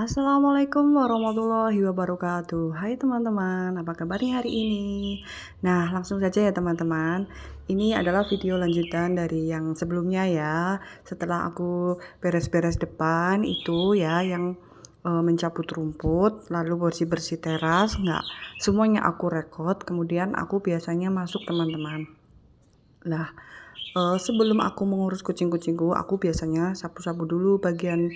Assalamualaikum warahmatullahi wabarakatuh. Hai teman-teman, apa kabarnya hari ini? Nah, langsung saja ya teman-teman. Ini adalah video lanjutan dari yang sebelumnya ya. Setelah aku beres-beres depan itu ya, yang mencabut rumput, lalu bersih-bersih teras, nggak semuanya aku rekod. Kemudian aku biasanya masuk teman-teman. Nah, sebelum aku mengurus kucing-kucingku, aku biasanya sapu-sapu dulu bagian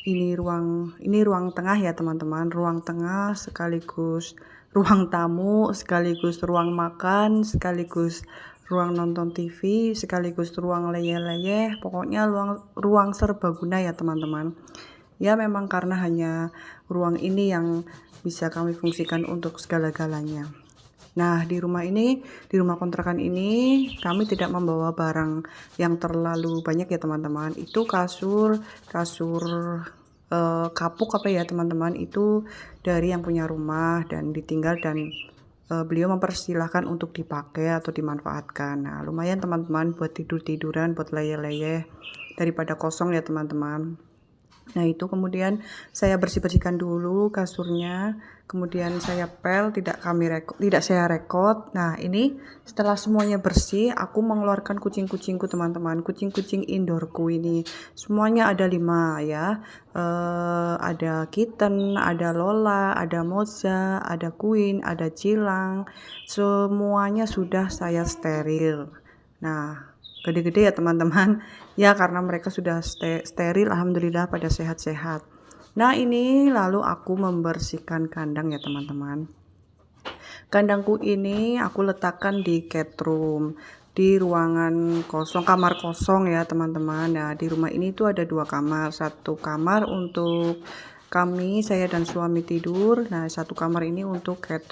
ini ruang tengah ya teman-teman, ruang tengah sekaligus ruang tamu, sekaligus ruang makan, sekaligus ruang nonton TV, sekaligus ruang leyeh-leyeh, pokoknya ruang ruang serbaguna ya teman-teman. Ya memang karena hanya ruang ini yang bisa kami fungsikan untuk segala-galanya. Nah, di rumah kontrakan ini, kami tidak membawa barang yang terlalu banyak ya teman-teman. Itu kasur, kasur kapuk apa ya teman-teman, itu dari yang punya rumah dan ditinggal dan beliau mempersilahkan untuk dipakai atau dimanfaatkan. Nah, lumayan teman-teman buat tidur-tiduran, buat leyeh-leyeh daripada kosong ya teman-teman. Nah, itu kemudian saya bersih-bersihkan dulu kasurnya, kemudian saya pel, tidak saya rekod. Nah, ini setelah semuanya bersih, aku mengeluarkan kucing-kucingku teman-teman, kucing-kucing indoorku ini. Semuanya ada 5 ya. Ada kitten, ada Lola, ada Moza, ada Queen, ada Cilang. Semuanya sudah saya steril. Nah, gede-gede ya teman-teman. Ya karena mereka sudah steril, alhamdulillah pada sehat-sehat. Nah ini lalu aku membersihkan kandang ya teman-teman. Kandangku ini aku letakkan di cat room, di ruangan kosong, kamar kosong ya teman-teman. Nah di rumah ini tuh ada 2 kamar, satu kamar untuk saya dan suami tidur. Nah, satu kamar ini untuk cat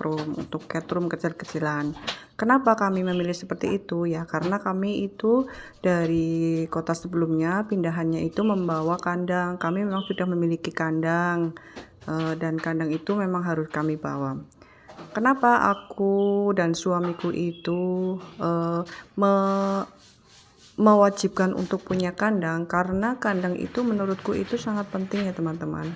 room kecil-kecilan. Kenapa kami memilih seperti itu? Ya, karena kami itu dari kota sebelumnya pindahannya itu membawa kandang. Kami memang sudah memiliki kandang dan kandang itu memang harus kami bawa. Kenapa aku dan suamiku itu mewajibkan untuk punya kandang? Karena kandang itu menurutku itu sangat penting ya teman-teman.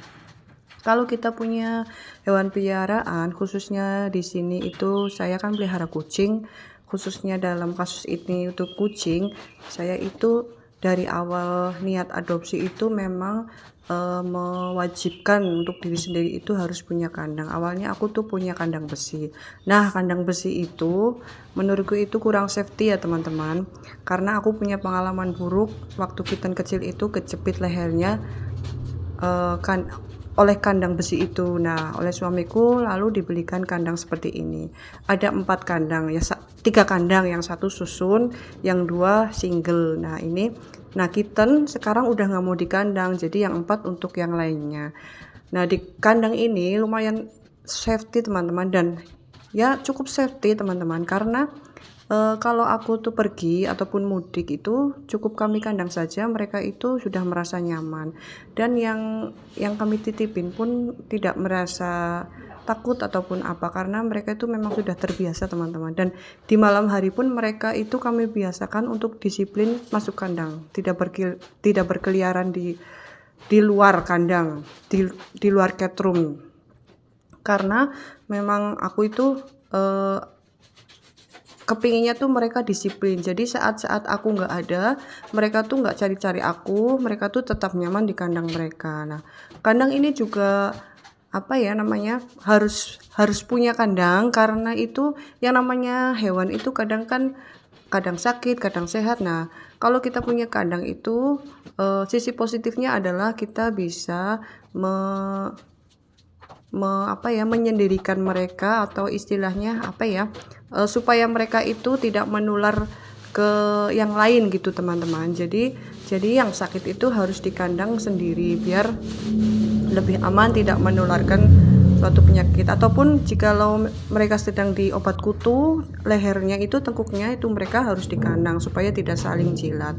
Kalau kita punya hewan peliharaan, khususnya di sini itu saya kan pelihara kucing, khususnya dalam kasus ini untuk kucing, saya itu dari awal niat adopsi itu memang mewajibkan untuk diri sendiri itu harus punya kandang. Awalnya aku tuh punya kandang besi. Nah, kandang besi itu menurutku itu kurang safety ya teman-teman, karena aku punya pengalaman buruk waktu kitten kecil itu kejepit lehernya kan oleh kandang besi itu. Nah, oleh suamiku lalu dibelikan kandang seperti ini. Ada 4 kandang, ya 3 kandang, yang 1 susun, yang 2 single. Nah, kitten sekarang udah nggak mau di kandang, jadi yang 4 untuk yang lainnya. Nah, di kandang ini lumayan safety teman-teman, dan ya cukup safety teman-teman, karena kalau aku tuh pergi ataupun mudik itu cukup kami kandang saja, mereka itu sudah merasa nyaman, dan yang kami titipin pun tidak merasa takut ataupun apa, karena mereka itu memang sudah terbiasa teman-teman. Dan di malam hari pun mereka itu kami biasakan untuk disiplin masuk kandang, tidak berkeliaran di luar kandang, di luar cat room, karena memang aku itu kepinginnya tuh mereka disiplin. Jadi saat-saat aku nggak ada, mereka tuh nggak cari-cari aku, mereka tuh tetap nyaman di kandang mereka. Nah, kandang ini juga apa ya namanya, harus punya kandang, karena itu yang namanya hewan itu kadang sakit, kadang sehat. Nah, kalau kita punya kandang itu sisi positifnya adalah kita bisa menyendirikan mereka, atau istilahnya supaya mereka itu tidak menular ke yang lain gitu teman-teman. Jadi yang sakit itu harus di kandang sendiri biar lebih aman, tidak menularkan suatu penyakit. Ataupun jikalau mereka sedang di obat kutu, lehernya itu, tengkuknya itu mereka harus di kandang supaya tidak saling jilat.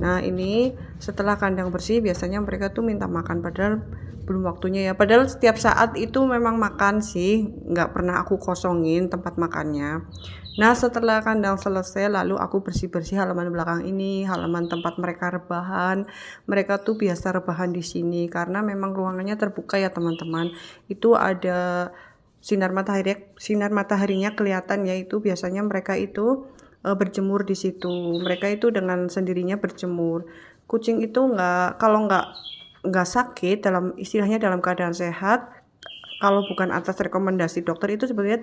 Nah, ini setelah kandang bersih biasanya mereka tuh minta makan, padahal belum waktunya ya. Padahal setiap saat itu memang makan sih, nggak pernah aku kosongin tempat makannya. Nah, setelah kandang selesai, lalu aku bersih-bersih halaman belakang ini, halaman tempat mereka rebahan. Mereka tuh biasa rebahan di sini karena memang ruangannya terbuka ya teman-teman. Itu ada sinar mataharinya kelihatan ya, itu biasanya mereka itu berjemur di situ. Mereka itu dengan sendirinya berjemur. Kucing itu kalau nggak sakit, dalam istilahnya dalam keadaan sehat, kalau bukan atas rekomendasi dokter itu sebenarnya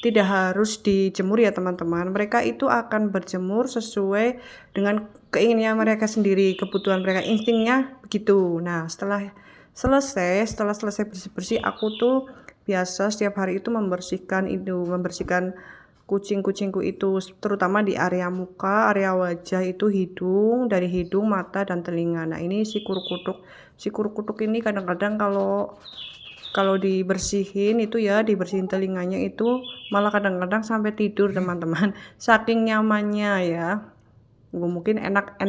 tidak harus dijemur ya teman-teman. Mereka itu akan berjemur sesuai dengan keinginan mereka sendiri, kebutuhan mereka, instingnya begitu. Nah, setelah selesai bersih-bersih, aku tuh biasa setiap hari itu membersihkan kucing-kucingku itu, terutama di area muka, area wajah itu, hidung, dari hidung, mata, dan telinga. Nah, ini si kuru-kutuk ini kadang-kadang kalau dibersihin itu ya, dibersihin telinganya itu malah kadang-kadang sampai tidur teman-teman. Saking nyamannya ya. Mungkin enak,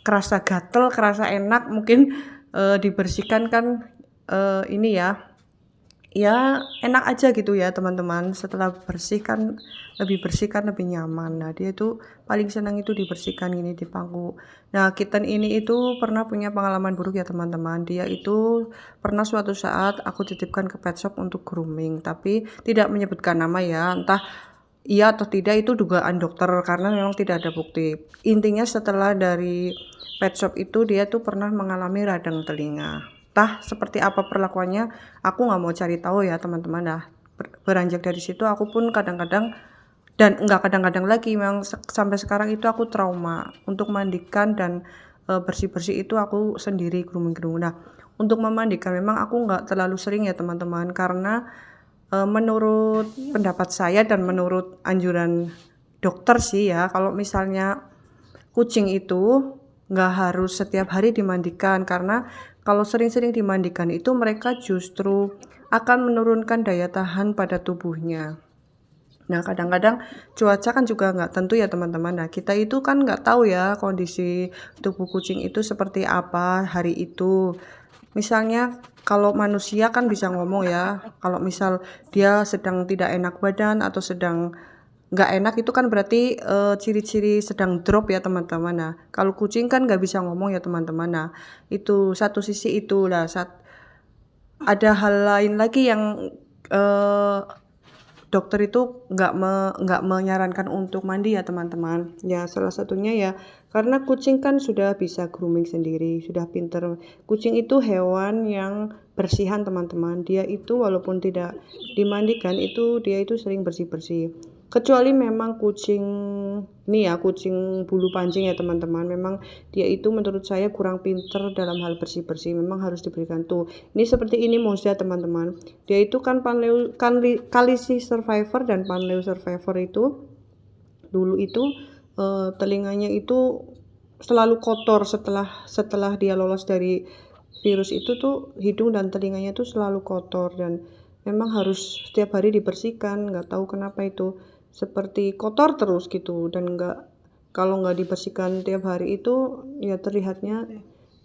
kerasa gatel, kerasa enak, mungkin dibersihkan kan ini ya enak aja gitu ya teman-teman. Setelah lebih bersih kan lebih nyaman. Nah, dia itu paling senang itu dibersihkan gini di pangku. Nah, kitten ini itu pernah punya pengalaman buruk ya teman-teman. Dia itu pernah suatu saat aku titipkan ke pet shop untuk grooming, tapi tidak menyebutkan nama ya, entah iya atau tidak itu dugaan dokter karena memang tidak ada bukti. Intinya setelah dari pet shop itu dia tuh pernah mengalami radang telinga. Entah seperti apa perlakuannya, aku nggak mau cari tahu ya teman-teman. Nah, beranjak dari situ aku pun kadang-kadang, dan nggak kadang-kadang lagi, memang sampai sekarang itu aku trauma untuk mandikan dan bersih-bersih itu aku sendiri, grooming. Nah, untuk memandikan memang aku nggak terlalu sering ya teman-teman, karena menurut pendapat saya dan menurut anjuran dokter sih ya, kalau misalnya kucing itu nggak harus setiap hari dimandikan, karena kalau sering-sering dimandikan itu mereka justru akan menurunkan daya tahan pada tubuhnya. Nah, kadang-kadang cuaca kan juga nggak tentu ya teman-teman. Nah, kita itu kan nggak tahu ya kondisi tubuh kucing itu seperti apa hari itu. Misalnya kalau manusia kan bisa ngomong ya, kalau misal dia sedang tidak enak badan atau sedang nggak enak, itu kan berarti ciri-ciri sedang drop ya teman-teman. Nah, kalau kucing kan nggak bisa ngomong ya teman-teman. Nah, itu satu sisi itu lah. Ada hal lain lagi yang eh, dokter itu nggak menyarankan untuk mandi ya teman-teman. Ya salah satunya ya karena kucing kan sudah bisa grooming sendiri, sudah pinter. Kucing itu hewan yang bersihan teman-teman. Dia itu walaupun tidak dimandikan itu dia itu sering bersih-bersih. Kecuali memang kucing kucing bulu pancing ya teman-teman. Memang dia itu menurut saya kurang pinter dalam hal bersih-bersih. Memang harus diberikan tuh. Ini seperti ini Moza teman-teman. Dia itu kan Kalisi Survivor dan Panleo Survivor itu dulu itu telinganya itu selalu kotor. Setelah dia lolos dari virus itu tuh hidung dan telinganya tuh selalu kotor, dan memang harus setiap hari dibersihkan. Nggak tahu kenapa itu seperti kotor terus gitu, dan kalau nggak dibersihkan tiap hari itu ya terlihatnya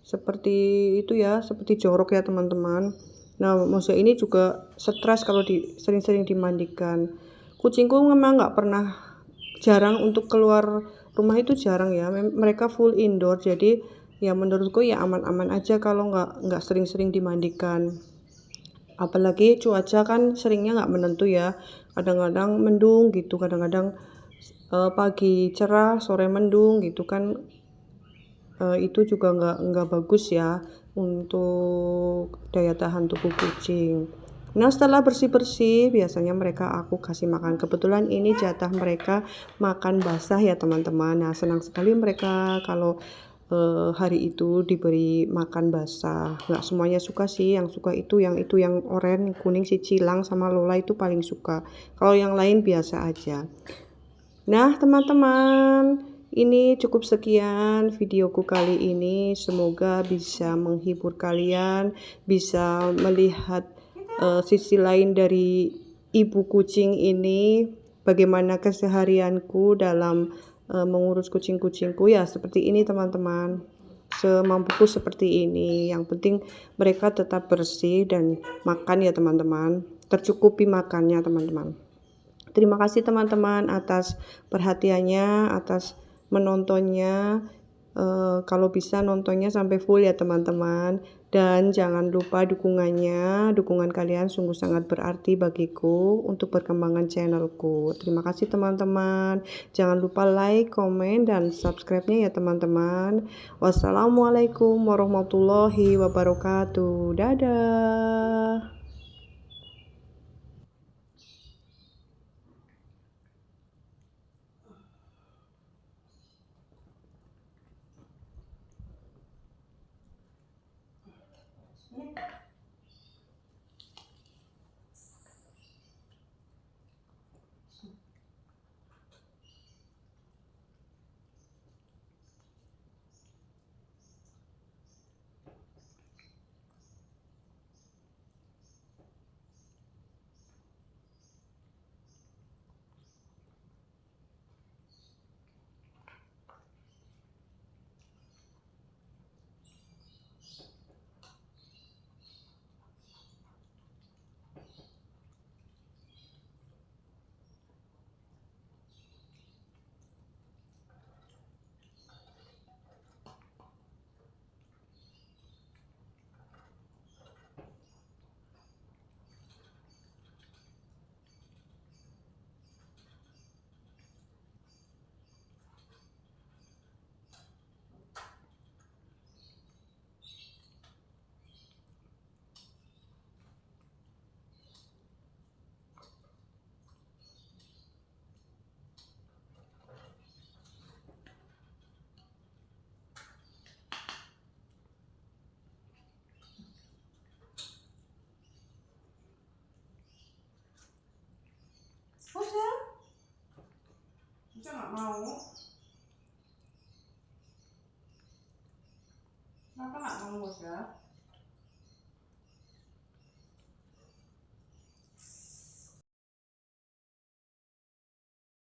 seperti itu ya, seperti jorok ya teman-teman. Nah, Moza ini juga stres kalau sering-sering dimandikan. Kucingku memang jarang untuk keluar rumah, itu jarang ya. Mereka full indoor, jadi ya menurutku ya aman-aman aja kalau nggak sering-sering dimandikan. Apalagi cuaca kan seringnya nggak menentu ya. Kadang-kadang mendung gitu, kadang-kadang pagi cerah, sore mendung gitu kan. Itu juga nggak bagus ya untuk daya tahan tubuh kucing. Nah, setelah bersih-bersih biasanya aku kasih makan. Kebetulan ini jatah mereka makan basah ya teman-teman. Nah, senang sekali mereka kalau hari itu diberi makan basah. Nggak semuanya suka sih, yang suka itu yang oranye, kuning, si Cilang sama Lola itu paling suka. Kalau yang lain biasa aja. Nah, teman-teman, ini cukup sekian videoku kali ini. Semoga bisa menghibur kalian, bisa melihat sisi lain dari ibu kucing ini, bagaimana keseharianku dalam mengurus kucing-kucingku ya seperti ini teman-teman. semampuku seperti ini. Yang penting mereka tetap bersih dan makan ya teman-teman, tercukupi makannya teman-teman. Terima kasih teman-teman atas perhatiannya, atas menontonnya. Kalau bisa nontonnya sampai full ya teman-teman, dan jangan lupa dukungan kalian sungguh sangat berarti bagiku untuk perkembangan channelku. Terima kasih teman-teman, jangan lupa like, komen, dan subscribe-nya ya teman-teman. Wassalamualaikum warahmatullahi wabarakatuh. Dadah. Bisa nggak mau? Kenapa nggak mau, Bos ya?